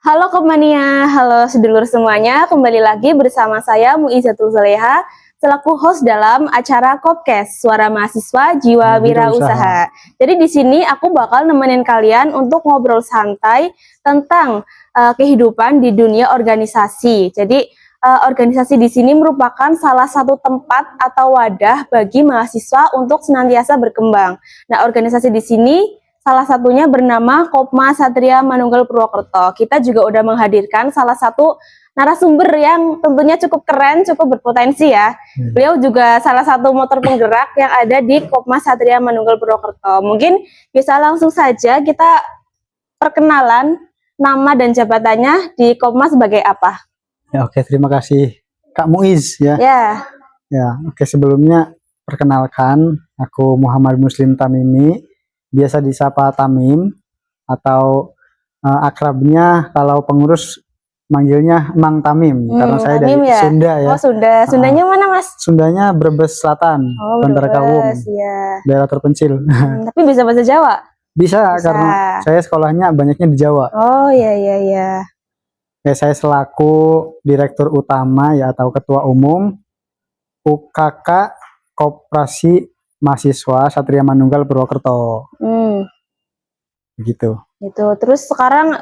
Halo Kopmania, halo sedulur semuanya, kembali lagi bersama saya Muizatul Zaleha selaku host dalam acara Kopkes, Suara Mahasiswa Jiwa Wirausaha. Jadi di sini aku bakal nemenin kalian untuk ngobrol santai tentang kehidupan di dunia organisasi. Jadi organisasi di sini merupakan salah satu tempat atau wadah bagi mahasiswa untuk senantiasa berkembang. Nah, organisasi di sini salah satunya bernama Kopma Satria Manunggal Purwokerto. Kita juga udah menghadirkan salah satu narasumber yang tentunya cukup keren, cukup berpotensi ya. Beliau juga salah satu motor penggerak yang ada di Kopma Satria Manunggal Purwokerto. Mungkin bisa langsung saja kita perkenalan nama dan jabatannya di Kopma sebagai apa. Ya, oke, terima kasih Kak Muiz ya. Ya, oke, sebelumnya perkenalkan, aku Muhammad Muslim Tamimi, biasa disapa Tamim atau akrabnya kalau pengurus manggilnya Mang Tamim, karena saya Tamim dari ya? Sunda ya. Oh, Sunda. Sundanya mana, Mas? Sundanya Brebes Selatan, Bandar Kawung, ya. daerah terpencil. Tapi bisa bahasa Jawa? Bisa, karena saya sekolahnya banyaknya di Jawa. Oh, iya. Ya, saya selaku Direktur Utama ya atau Ketua Umum UKK Koperasi Mahasiswa Satria Manunggal Purwokerto. Begitu. Itu. Terus sekarang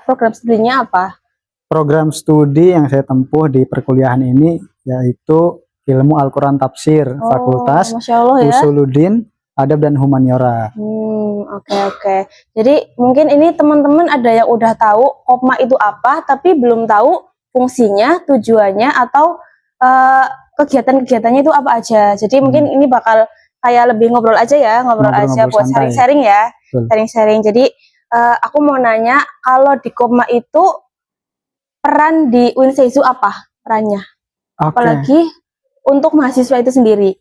program studinya apa? Program studi yang saya tempuh di perkuliahan ini yaitu Ilmu Al-Quran Tafsir, Fakultas Masya Allah, ya? Usuluddin Adab dan Humaniora. Oke. Jadi mungkin ini teman-teman ada yang udah tahu Kopma itu apa, tapi belum tahu fungsinya, tujuannya, atau kegiatan-kegiatannya itu apa aja. Jadi mungkin ini bakal kayak lebih ngobrol aja ya, ngobrol aja buat sharing-sharing ya. Sharing-sharing. Jadi aku mau nanya, kalau di Kopma itu peran di Winseizu apa perannya? Apalagi untuk mahasiswa itu sendiri.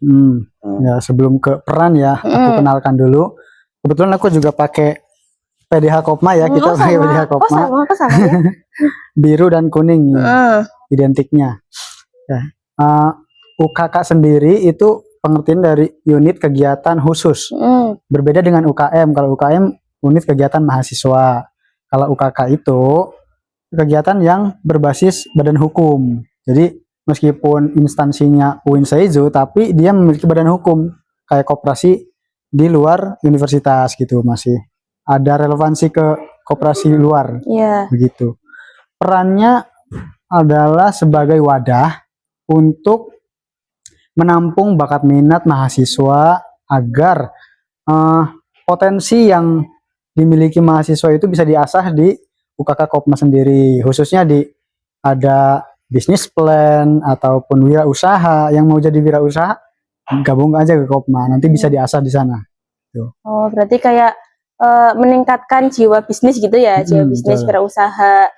Ya, sebelum ke peran ya, aku kenalkan dulu. Kebetulan aku juga pakai PDH Kopma ya, kita pakai PDH Kopma. Sama ya? Biru dan kuning identiknya. Ya. UKK sendiri itu pengertian dari unit kegiatan khusus. Berbeda dengan UKM. Kalau UKM unit kegiatan mahasiswa. Kalau UKK itu kegiatan yang berbasis badan hukum. Jadi meskipun instansinya Winseizu, tapi dia memiliki badan hukum kayak koperasi di luar universitas gitu, masih ada relevansi ke koperasi luar. Begitu. Perannya adalah sebagai wadah untuk menampung bakat minat mahasiswa agar potensi yang dimiliki mahasiswa itu bisa diasah di UKK Kopma sendiri, khususnya di ada bisnis plan ataupun wirausaha. Yang mau jadi wirausaha gabung aja ke Kopma, nanti bisa diasah di sana. Oh, berarti kayak meningkatkan jiwa bisnis gitu ya, jiwa bisnis wirausaha.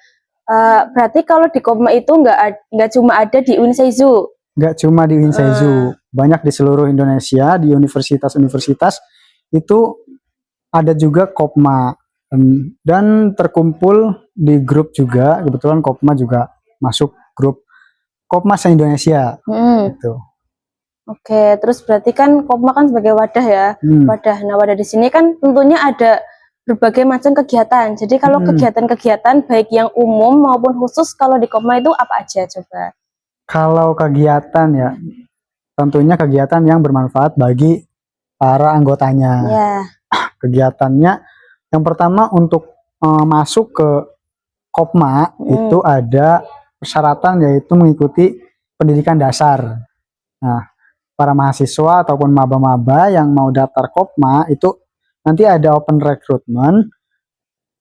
Berarti kalau di Kopma itu nggak cuma ada di Winseizu? Nggak cuma di Winseizu, banyak di seluruh Indonesia, di universitas-universitas itu ada juga Kopma, dan terkumpul di grup juga. Kebetulan Kopma juga masuk grup Kopma se-Indonesia. Gitu. Oke, terus berarti kan Kopma kan sebagai wadah ya, wadah. Nah, wadah di sini kan tentunya ada berbagai macam kegiatan. Jadi kalau kegiatan-kegiatan baik yang umum maupun khusus, kalau di Kopma itu apa aja coba? Kalau kegiatan ya, tentunya kegiatan yang bermanfaat bagi para anggotanya. Kegiatannya yang pertama untuk masuk ke Kopma itu ada persyaratan, yaitu mengikuti pendidikan dasar. Nah, para mahasiswa ataupun maba-maba yang mau daftar Kopma itu nanti ada open recruitment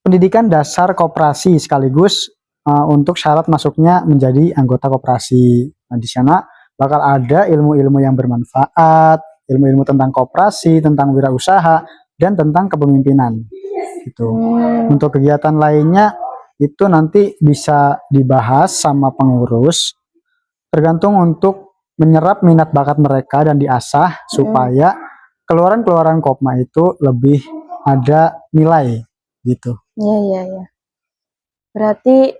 pendidikan dasar koperasi sekaligus untuk syarat masuknya menjadi anggota koperasi. Nah, di sana bakal ada ilmu-ilmu yang bermanfaat, ilmu-ilmu tentang koperasi, tentang wirausaha, dan tentang kepemimpinan. Gitu. Untuk kegiatan lainnya itu nanti bisa dibahas sama pengurus, tergantung untuk menyerap minat bakat mereka dan diasah supaya keluaran-keluaran Kopma itu lebih ada nilai gitu. Iya. Berarti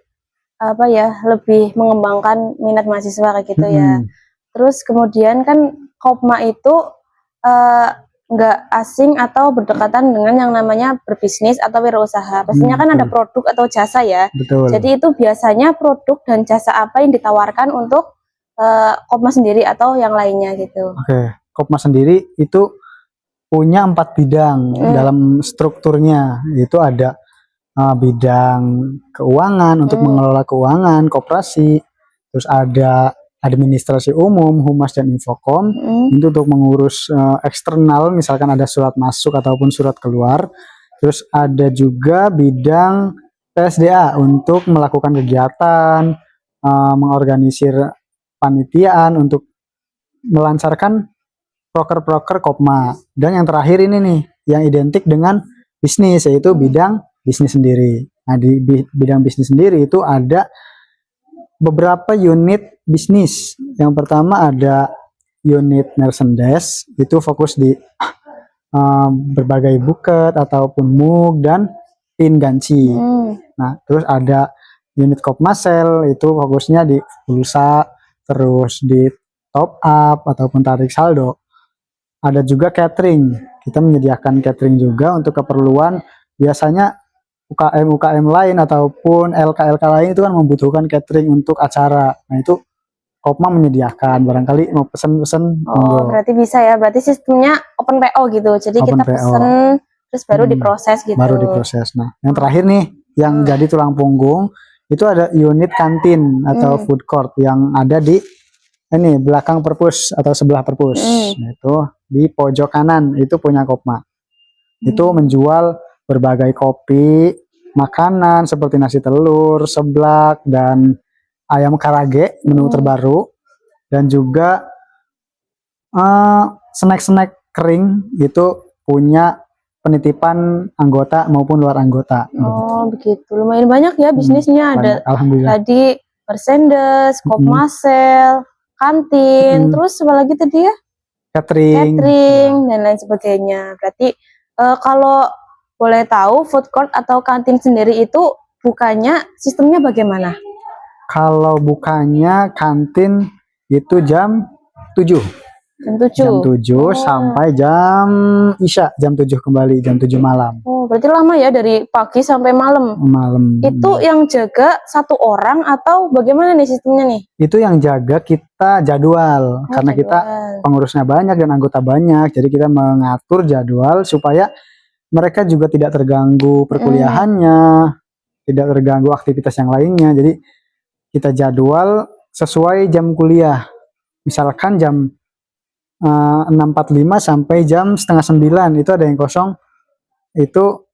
apa ya, lebih mengembangkan minat mahasiswa kayak gitu ya. Terus kemudian kan Kopma itu nggak asing atau berdekatan dengan yang namanya berbisnis atau wirausaha. Pastinya kan ada produk atau jasa ya. Betul. Jadi itu biasanya produk dan jasa apa yang ditawarkan untuk Kopma sendiri atau yang lainnya gitu. Oke, Kopma sendiri itu punya 4 bidang dalam strukturnya. Itu ada bidang keuangan untuk mengelola keuangan koperasi, terus ada administrasi umum, humas dan infokom itu untuk mengurus eksternal, misalkan ada surat masuk ataupun surat keluar. Terus ada juga bidang PSDA untuk melakukan kegiatan, mengorganisir panitiaan untuk melancarkan proker-proker Kopma. Dan yang terakhir ini nih yang identik dengan bisnis, yaitu bidang bisnis sendiri. Nah, di bidang bisnis sendiri itu ada beberapa unit bisnis. Yang pertama ada unit merchandise, itu fokus di berbagai buket ataupun mug dan pin ganci. Nah, terus ada unit Kopmasel, itu fokusnya di pulsa, terus di top up ataupun tarik saldo. Ada juga catering, kita menyediakan catering juga untuk keperluan biasanya UKM lain ataupun LK lain itu kan membutuhkan catering untuk acara. Nah, itu Kopma menyediakan, barangkali mau pesen-pesen. Oh, berarti bisa ya, berarti sistemnya open PO gitu, jadi open kita pesen terus baru diproses gitu. Baru diproses. Nah, yang terakhir nih, yang jadi tulang punggung, itu ada unit kantin atau food court yang ada di ini belakang perpus atau sebelah perpus. Nah, itu di pojok kanan, itu punya Kopma. Itu menjual berbagai kopi, makanan seperti nasi telur, seblak, dan ayam karage, menu terbaru, dan juga snack-snack kering itu punya penitipan anggota maupun luar anggota. Oh begitu, lumayan banyak ya bisnisnya. Ada tadi merchandise, Kopmasel, kantin, terus apa lagi tadi ya? Catering dan lain sebagainya. Berarti kalau boleh tahu food court atau kantin sendiri itu bukanya sistemnya bagaimana? Kalau bukanya kantin itu jam 7. Jam 7 sampai jam Isya, jam 7 kembali, jam 7 malam. Oh, berarti lama ya, dari pagi sampai malam. Itu yang jaga satu orang atau bagaimana nih sistemnya nih? Itu yang jaga kita jadwal, karena jadwal. Kita pengurusnya banyak dan anggota banyak, jadi kita mengatur jadwal supaya mereka juga tidak terganggu perkuliahannya, tidak terganggu aktivitas yang lainnya. Jadi kita jadwal sesuai jam kuliah. Misalkan jam 6.45 sampai jam 8:30 itu ada yang kosong, itu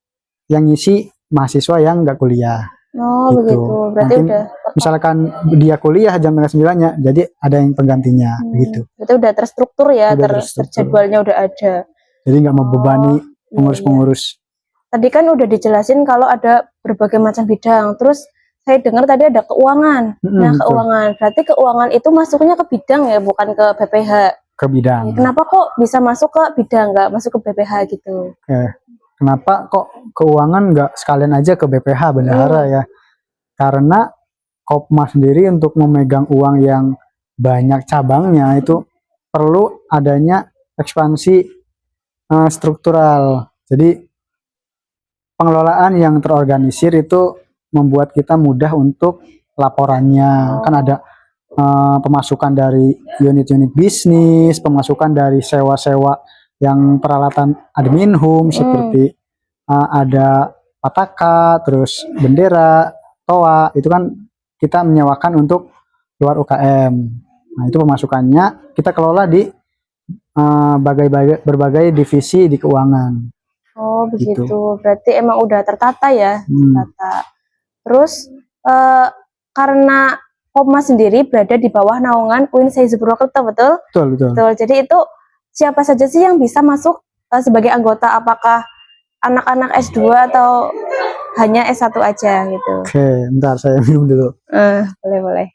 yang ngisi mahasiswa yang nggak kuliah. Oh gitu. Begitu, berarti nanti udah misalkan dia kuliah jam 9:30-nya, jadi ada yang penggantinya gitu. Berarti udah terstruktur ya, terjadwalnya udah ada. Jadi nggak membebani pengurus-pengurus. Tadi kan udah dijelasin kalau ada berbagai macam bidang, terus saya dengar tadi ada keuangan. Nah, keuangan, berarti keuangan itu masuknya ke bidang ya, bukan ke BPH. Ke bidang. Kenapa kok bisa masuk ke bidang, nggak masuk ke BPH gitu? Kenapa kok keuangan nggak sekalian aja ke BPH bendahara ya? Karena Kopma sendiri untuk memegang uang yang banyak cabangnya itu perlu adanya ekspansi struktural. Jadi pengelolaan yang terorganisir itu membuat kita mudah untuk laporannya. Kan ada pemasukan dari unit-unit bisnis, pemasukan dari sewa-sewa yang peralatan admin home seperti ada pataka, terus bendera, toa, itu kan kita menyewakan untuk luar UKM. Nah, itu pemasukannya kita kelola di berbagai divisi di keuangan. Oh begitu, berarti emang udah tertata ya, tertata. Terus karena Kopma sendiri berada di bawah naungan UIN Saizu Purwokerto, betul? Betul. Jadi itu siapa saja sih yang bisa masuk sebagai anggota? Apakah anak-anak S2 atau hanya S1 aja gitu? Oke, bentar saya minum dulu. Boleh.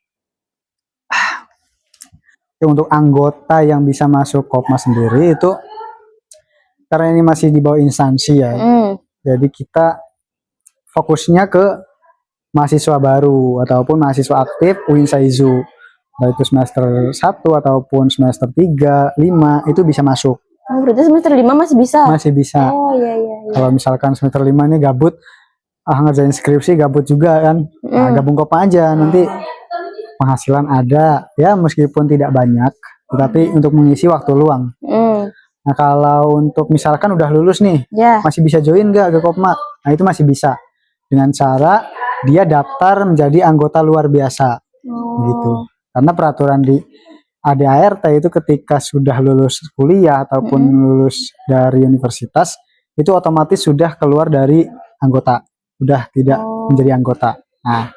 Untuk anggota yang bisa masuk Kopma sendiri itu, karena ini masih di bawah instansi ya, jadi kita fokusnya ke mahasiswa baru ataupun mahasiswa aktif UIN Saizu, baik itu semester 1 ataupun semester 3, 5 itu bisa masuk. Oh, berarti semester 5 masih bisa? Masih bisa. Oh iya. Kalau misalkan semester 5 ini gabut, ngerjain skripsi gabut juga kan, nah, gabung Kopma aja, nanti penghasilan ada, ya meskipun tidak banyak, tetapi untuk mengisi waktu luang. Nah kalau untuk misalkan udah lulus nih, masih bisa join nggak ke Kopma? Nah itu masih bisa, dengan cara dia daftar menjadi anggota luar biasa, gitu. Karena peraturan di ADART itu ketika sudah lulus kuliah ataupun lulus dari universitas, itu otomatis sudah keluar dari anggota, udah tidak menjadi anggota. Nah,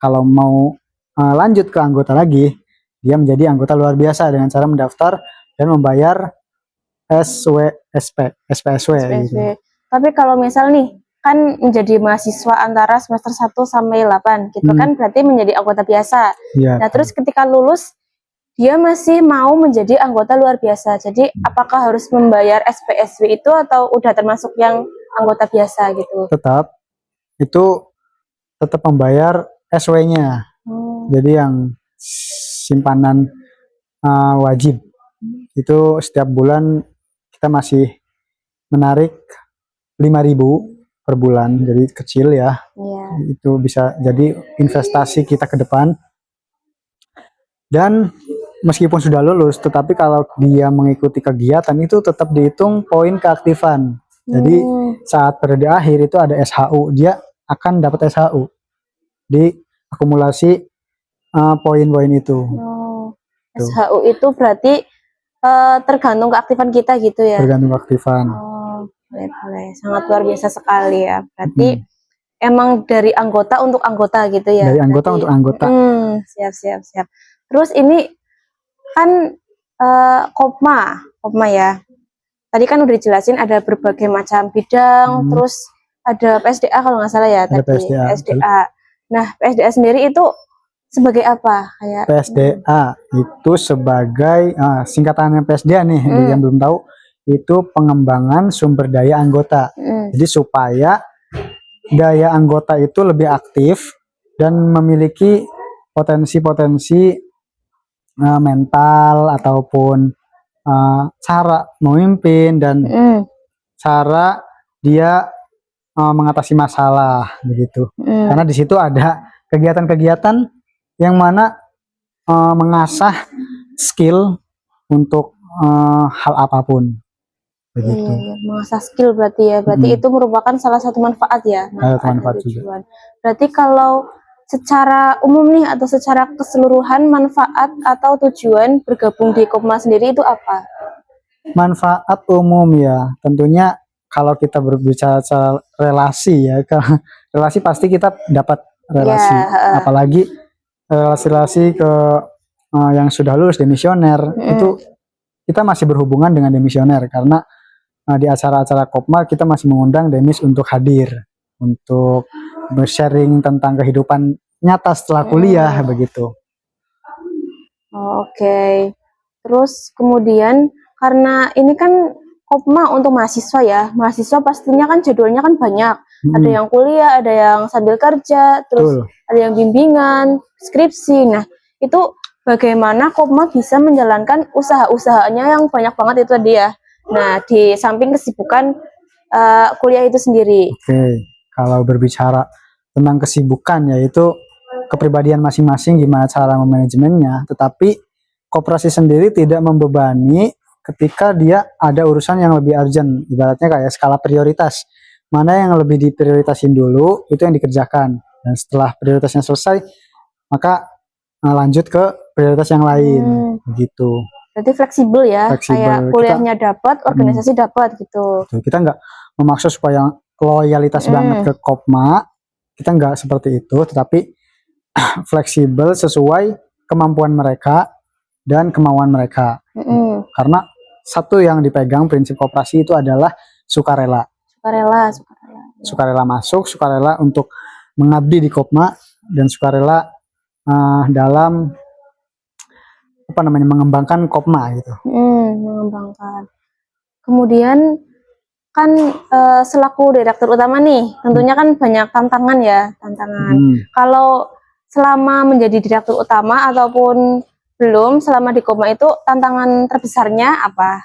kalau mau lanjut ke anggota lagi, dia menjadi anggota luar biasa dengan cara mendaftar dan membayar SPSW. Gitu. Tapi kalau misal nih, kan menjadi mahasiswa antara semester 1 sampai 8 gitu kan, berarti menjadi anggota biasa. Nah, terus ketika lulus dia masih mau menjadi anggota luar biasa. Jadi apakah harus membayar SPSW itu atau udah termasuk yang anggota biasa gitu? Itu tetap membayar SW-nya. Jadi yang simpanan wajib itu setiap bulan kita masih menarik 5.000 per bulan. Jadi kecil ya. Itu bisa jadi investasi kita ke depan. Dan meskipun sudah lulus, tetapi kalau dia mengikuti kegiatan itu tetap dihitung poin keaktifan. Jadi saat periode akhir itu ada SHU, dia akan dapat SHU di akumulasi poin-poin itu. SHU itu berarti tergantung keaktifan kita gitu ya? Tergantung keaktifan. Boleh. Sangat luar biasa sekali ya. Berarti emang dari anggota untuk anggota gitu ya? Dari anggota untuk anggota. Siap. Terus ini kan Kopma ya. Tadi kan udah dijelasin ada berbagai macam bidang, terus ada PSDA kalau nggak salah ya tadi. PSDA. Nah, PSDA sendiri itu sebagai apa? Kayak PSDA itu sebagai singkatannya PSDA nih, yang belum tahu, itu pengembangan sumber daya anggota. Jadi supaya daya anggota itu lebih aktif dan memiliki potensi-potensi mental ataupun cara memimpin dan cara dia mengatasi masalah begitu. Karena di situ ada kegiatan-kegiatan yang mana mengasah skill untuk hal apapun begitu. Mengasah skill berarti ya. Berarti itu merupakan salah satu manfaat ya. Manfaat juga. Berarti kalau secara umum nih atau secara keseluruhan manfaat atau tujuan bergabung di Kopma sendiri itu apa? Manfaat umum ya, tentunya kalau kita berbicara soal relasi ya, relasi pasti kita dapat relasi, apalagi relasi-relasi ke yang sudah lulus demisioner, itu kita masih berhubungan dengan demisioner karena di acara-acara Kopma kita masih mengundang demis untuk hadir, untuk bersharing tentang kehidupan nyata setelah kuliah begitu. Oke. Terus kemudian karena ini kan Kopma untuk mahasiswa ya, mahasiswa pastinya kan jadwalnya kan banyak, ada yang kuliah, ada yang sambil kerja, terus ada yang bimbingan, skripsi. Nah itu bagaimana Kopma bisa menjalankan usaha-usahanya yang banyak banget itu tadi ya. Nah di samping kesibukan kuliah itu sendiri. Oke, kalau berbicara tentang kesibukan yaitu kepribadian masing-masing gimana cara memanajemennya, tetapi koperasi sendiri tidak membebani ketika dia ada urusan yang lebih urgent, ibaratnya kayak skala prioritas, mana yang lebih diprioritasin dulu itu yang dikerjakan, dan setelah prioritasnya selesai maka lanjut ke prioritas yang lain gitu. Berarti fleksibel ya, kayak kuliahnya dapat, organisasi dapat gitu. Kita nggak memaksa supaya loyalitas banget ke Kopma, kita nggak seperti itu, tetapi fleksibel sesuai kemampuan mereka dan kemauan mereka. Karena satu yang dipegang prinsip koperasi itu adalah sukarela. Sukarela masuk, sukarela untuk mengabdi di Kopma, dan sukarela dalam mengembangkan Kopma gitu. Mengembangkan. Kemudian kan selaku direktur utama nih, tentunya kan banyak tantangan ya, Kalau selama menjadi direktur utama ataupun belum selama di Kopma itu tantangan terbesarnya apa?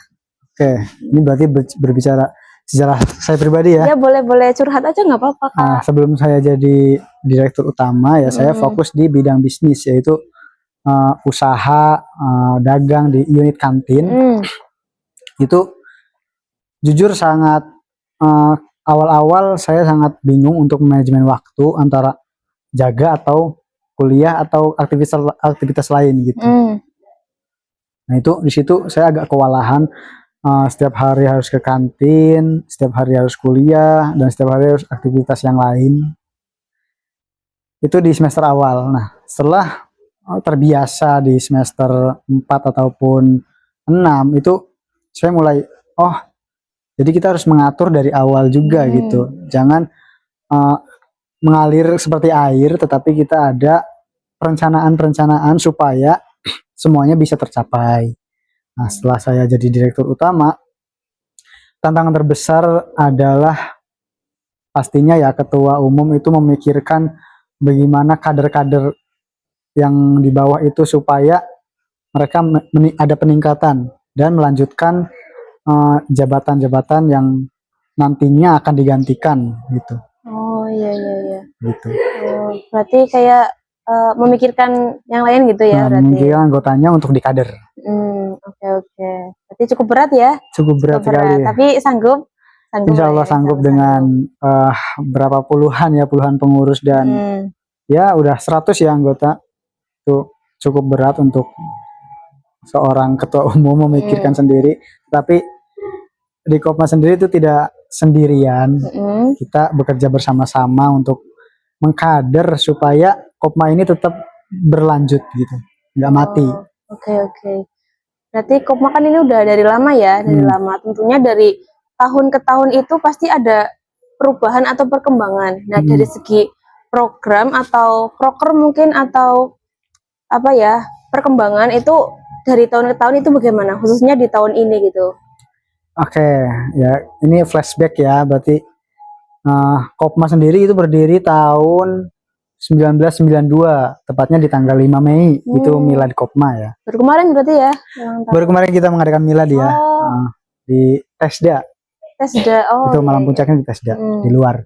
Oke, ini berarti berbicara sejarah saya pribadi ya. Ya boleh curhat aja nggak apa-apa Kak. Nah, sebelum saya jadi direktur utama ya, saya fokus di bidang bisnis, yaitu usaha dagang di unit kantin. Itu jujur sangat awal-awal saya sangat bingung untuk manajemen waktu antara jaga atau kuliah atau aktivitas lain gitu. Nah itu di situ saya agak kewalahan. Setiap hari harus ke kantin, setiap hari harus kuliah, dan setiap hari harus aktivitas yang lain. Itu di semester awal. Nah, setelah terbiasa di semester 4 ataupun 6, itu saya mulai, jadi kita harus mengatur dari awal juga gitu. Jangan mengalir seperti air, tetapi kita ada perencanaan-perencanaan supaya semuanya bisa tercapai. Nah, setelah saya jadi direktur utama, tantangan terbesar adalah pastinya ya ketua umum itu memikirkan bagaimana kader-kader yang di bawah itu supaya mereka ada peningkatan dan melanjutkan jabatan-jabatan yang nantinya akan digantikan gitu. Oh iya. Gitu. Oh, berarti kayak memikirkan yang lain gitu ya, berarti. Memikirkan anggotanya untuk dikader. Oke. Berarti cukup berat ya? Cukup berat sekali. Tapi sanggup? Insya Allah sanggup dengan berapa puluhan pengurus dan ya udah 100 ya anggota. Itu cukup berat untuk seorang ketua umum memikirkan sendiri. Tapi di Kopma sendiri itu tidak sendirian. Kita bekerja bersama-sama untuk mengkader supaya Kopma ini tetap berlanjut gitu, nggak mati. Oke. Berarti Kopma kan ini udah dari lama ya, lama. Tentunya dari tahun ke tahun itu pasti ada perubahan atau perkembangan. Nah dari segi program atau proker mungkin atau apa ya perkembangan itu dari tahun ke tahun itu bagaimana? Khususnya di tahun ini gitu. Oke, ya ini flashback ya, berarti Kopma sendiri itu berdiri tahun 1992, tepatnya di tanggal 5 Mei, itu milad Kopma ya. Baru kemarin berarti ya? Baru kemarin kita mengadakan milad ya, di TESDA. Itu malam puncaknya di TESDA, di luar.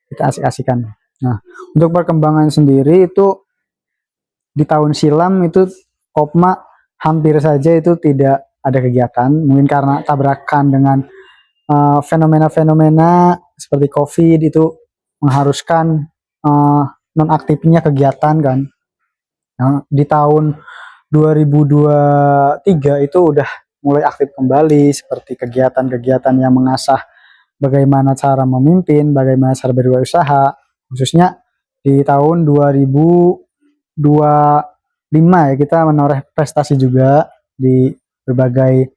Kita asik-asikan. Nah, untuk perkembangan sendiri itu di tahun silam itu Kopma hampir saja itu tidak ada kegiatan, mungkin karena tabrakan dengan fenomena-fenomena seperti COVID itu mengharuskan nonaktifnya kegiatan kan. Nah, di tahun 2023 itu udah mulai aktif kembali seperti kegiatan-kegiatan yang mengasah bagaimana cara memimpin, bagaimana cara berwirausaha, khususnya di tahun 2025 ya kita menoreh prestasi juga di berbagai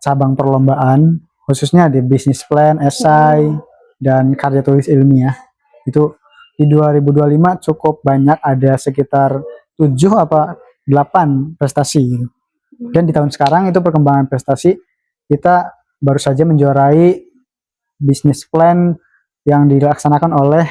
cabang perlombaan, khususnya di bisnis plan, esai, dan karya tulis ilmiah. Itu di 2025 cukup banyak, ada sekitar 7 apa 8 prestasi. Dan di tahun sekarang itu perkembangan prestasi, kita baru saja menjuarai bisnis plan yang dilaksanakan oleh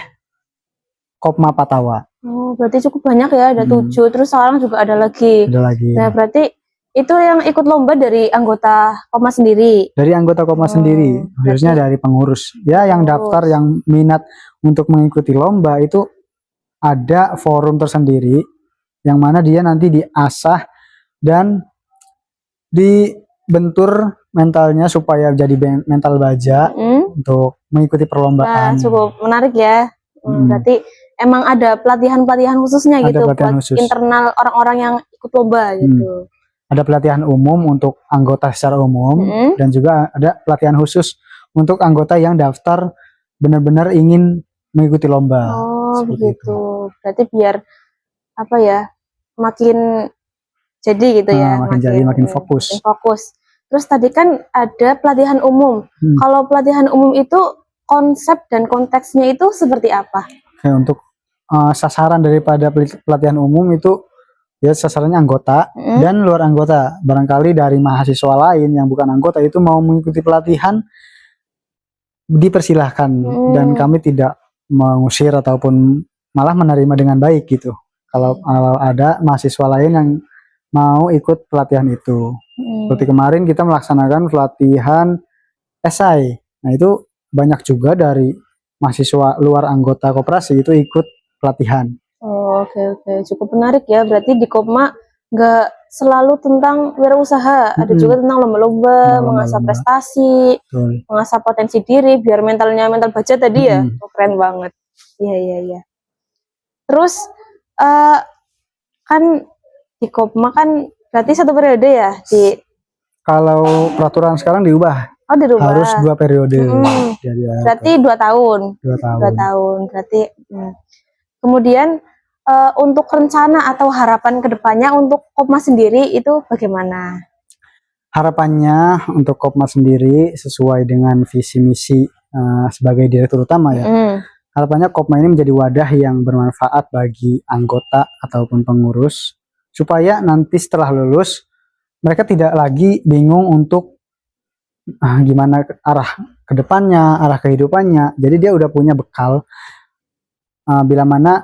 Kopma Patawa. Oh, berarti cukup banyak ya, ada 7, terus sekarang juga ada lagi. Nah, berarti itu yang ikut lomba dari anggota Kopma sendiri? Dari anggota Kopma sendiri, khususnya dari pengurus. Ya, yang daftar, yang minat untuk mengikuti lomba itu ada forum tersendiri, yang mana dia nanti diasah dan dibentur mentalnya supaya jadi mental baja untuk mengikuti perlombaan. Nah, cukup menarik ya. Berarti emang ada pelatihan-pelatihan khususnya ada gitu pelatihan buat khusus internal orang-orang yang ikut lomba gitu. Ada pelatihan umum untuk anggota secara umum dan juga ada pelatihan khusus untuk anggota yang daftar benar-benar ingin mengikuti lomba. Oh begitu. Berarti biar apa ya, makin jadi gitu ya. Makin fokus. Terus tadi kan ada pelatihan umum. Kalau pelatihan umum itu konsep dan konteksnya itu seperti apa? Oke, untuk sasaran daripada pelatihan umum itu ya sasarannya anggota dan luar anggota. Barangkali dari mahasiswa lain yang bukan anggota itu mau mengikuti pelatihan, dipersilahkan dan kami tidak mengusir ataupun malah menerima dengan baik gitu. Kalau ada mahasiswa lain yang mau ikut pelatihan itu. Seperti kemarin kita melaksanakan pelatihan esai. Nah, itu banyak juga dari mahasiswa luar anggota koperasi itu ikut pelatihan. Oh, oke. Cukup menarik ya. Berarti di Kopma nggak selalu tentang wirausaha, ada juga tentang lomba-lomba, mengasah prestasi, mengasah potensi diri, biar mental baja tadi ya. Oh, keren banget. Iya. Terus kan di Kopma kan berarti 1 periode ya di. Kalau peraturan sekarang diubah. Oh, dirubah. Harus 2 periode. Berarti 2 tahun. 2 tahun. 2 tahun. Berarti. Kemudian untuk rencana atau harapan kedepannya untuk Kopma sendiri itu bagaimana? Harapannya untuk Kopma sendiri sesuai dengan visi misi sebagai direktur utama ya. Harapannya Kopma ini menjadi wadah yang bermanfaat bagi anggota ataupun pengurus supaya nanti setelah lulus mereka tidak lagi bingung untuk gimana arah kedepannya, arah kehidupannya. Jadi dia udah punya bekal bila mana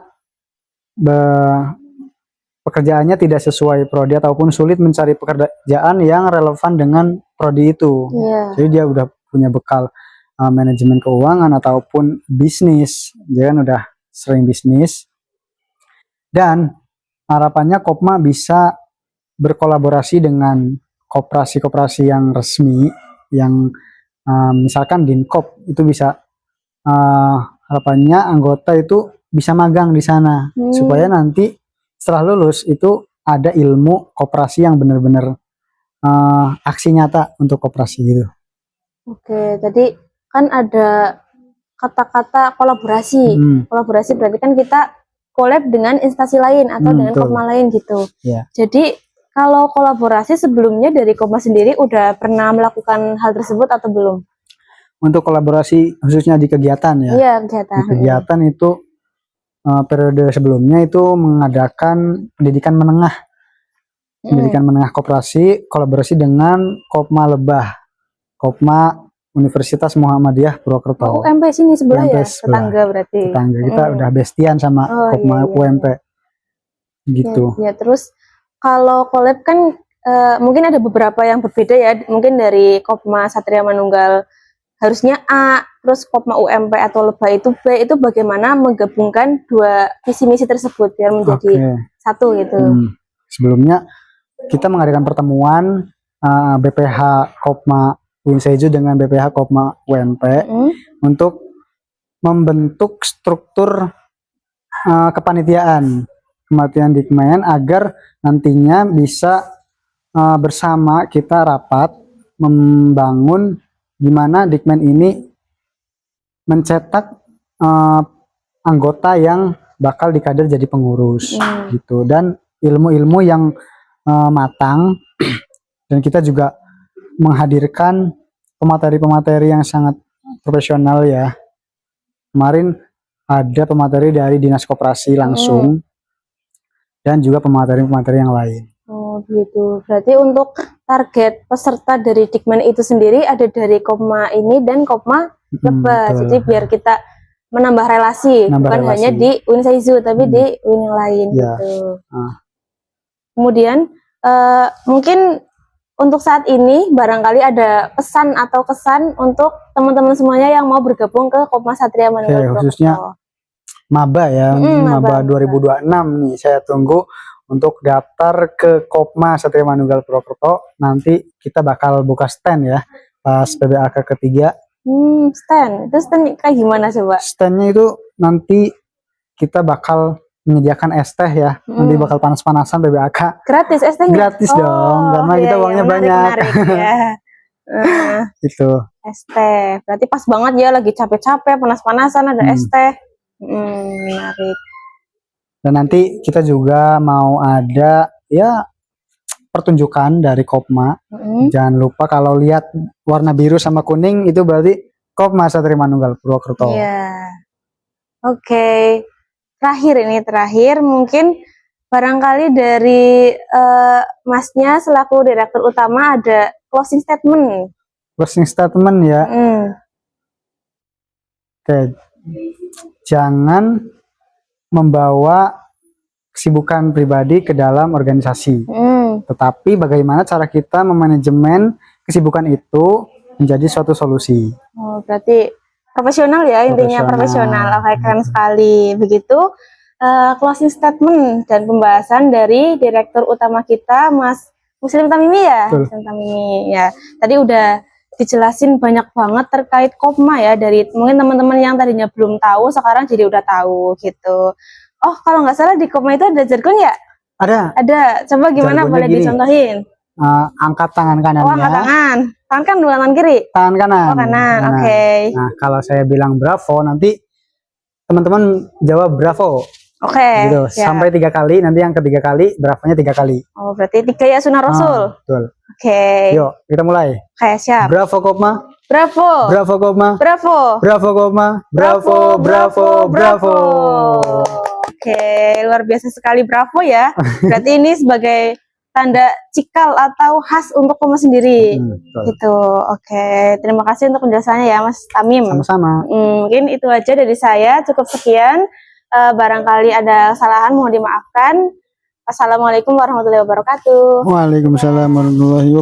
pekerjaannya tidak sesuai prodi ataupun sulit mencari pekerjaan yang relevan dengan prodi itu. Jadi dia udah punya bekal manajemen keuangan ataupun bisnis. Dia kan udah sering bisnis. Dan harapannya Kopma bisa berkolaborasi dengan koperasi-koperasi yang resmi, yang misalkan Dinkop itu bisa harapannya anggota itu bisa magang di sana supaya nanti setelah lulus itu ada ilmu koperasi yang benar-benar aksi nyata untuk koperasi gitu. Oke, tadi kan ada kata-kata kolaborasi. Kolaborasi berarti kan kita collab dengan instansi lain atau dengan Kopma lain gitu. Jadi kalau kolaborasi sebelumnya dari Kopma sendiri udah pernah melakukan hal tersebut atau belum? Untuk kolaborasi khususnya di kegiatan ya. Iya, kegiatan. Di kegiatan itu periode sebelumnya itu mengadakan pendidikan menengah. Pendidikan menengah koperasi, kolaborasi dengan Kopma Lebah, Kopma Universitas Muhammadiyah Purwokerto. UMP sini sebelah ya, tetangga berarti. Tetangga, kita udah bestian sama Kopma UMP. Gitu. Ya, terus kalau collab kan mungkin ada beberapa yang berbeda ya, mungkin dari Kopma Satria Manunggal harusnya A, terus Kopma UMP atau Lebah itu B, itu bagaimana menggabungkan dua visi misi tersebut biar menjadi satu gitu. Sebelumnya kita mengadakan pertemuan BPH Kopma Winseju dengan BPH Kopma UMP untuk membentuk struktur kepanitiaan Dikmen agar nantinya bisa bersama kita rapat membangun gimana Dikmen ini mencetak anggota yang bakal dikader jadi pengurus gitu, dan ilmu-ilmu yang matang, dan kita juga menghadirkan pemateri-pemateri yang sangat profesional ya. Kemarin ada pemateri dari Dinas Koperasi langsung dan juga pemateri-pemateri yang lain. Oh gitu. Berarti untuk target peserta dari Dikmen itu sendiri ada dari Kopma ini dan Kopma Lebah. Jadi biar kita menambah relasi, bukan hanya di Unsaizu tapi di Win yang lain gitu. Kemudian mungkin untuk saat ini barangkali ada pesan atau kesan untuk teman-teman semuanya yang mau bergabung ke Kopma Satria Manunggal khususnya maba ya, maba 2026 nih, saya tunggu untuk daftar ke Kopma Satria Manunggal Purwokerto. Nanti kita bakal buka stand ya pas PBAK ketiga. Stand, itu stand kayak gimana coba? Standnya itu nanti kita bakal menyediakan es teh ya, nanti bakal panas-panasan PBAK. Gratis es tehnya? Gratis dong, karena kita uangnya banyak. Gitu. Es teh, berarti pas banget ya, lagi capek-capek, panas-panasan ada es teh. Menarik. Dan nanti kita juga mau ada ya pertunjukan dari Kopma. Jangan lupa kalau lihat warna biru sama kuning itu berarti Kopma Satria Manunggal Purwokerto. Oke. Terakhir mungkin barangkali dari Masnya selaku direktur utama ada closing statement. Closing statement ya. Oke. Jangan membawa kesibukan pribadi ke dalam organisasi. Tetapi bagaimana cara kita memanajemen kesibukan itu menjadi suatu solusi. Oh, berarti profesional ya, intinya profesional. Oke, keren sekali. Begitu closing statement dan pembahasan dari direktur utama kita, Mas Muslim Tamimi ya. Muslim Tamimi ya. Tadi udah dijelasin banyak banget terkait Kopma ya, dari mungkin teman-teman yang tadinya belum tahu sekarang jadi udah tahu gitu. Oh, kalau nggak salah di Kopma itu ada jargon ya? Ada. Coba gimana, boleh dicontohin? Angkat tangan kanannya. Oh, angkat tangan. Tangan kan dua, tangan kiri? Tangan kanan. Oh, kanan. Oke. Nah, kalau saya bilang bravo, nanti teman-teman jawab bravo. Oke. Gitu. Sampai 3 kali, nanti yang ketiga kali, bravonya 3 kali. Oh, berarti 3 ya sunnah Rasul. Betul. Oke. Yuk, kita mulai. Oke, siap. Bravo Kopma. Bravo. Bravo Kopma. Bravo. Bravo Kopma. Bravo, bravo, bravo. Oke, luar biasa sekali, bravo ya. Berarti ini sebagai tanda cikal atau khas untuk Kopma sendiri. Gitu. Oke, terima kasih untuk penjelasannya ya Mas Tamim. Sama-sama. Mungkin itu aja dari saya, cukup sekian. Barangkali ada kesalahan mohon dimaafkan. Assalamualaikum warahmatullahi wabarakatuh. Waalaikumsalam warahmatullahi wabarakatuh.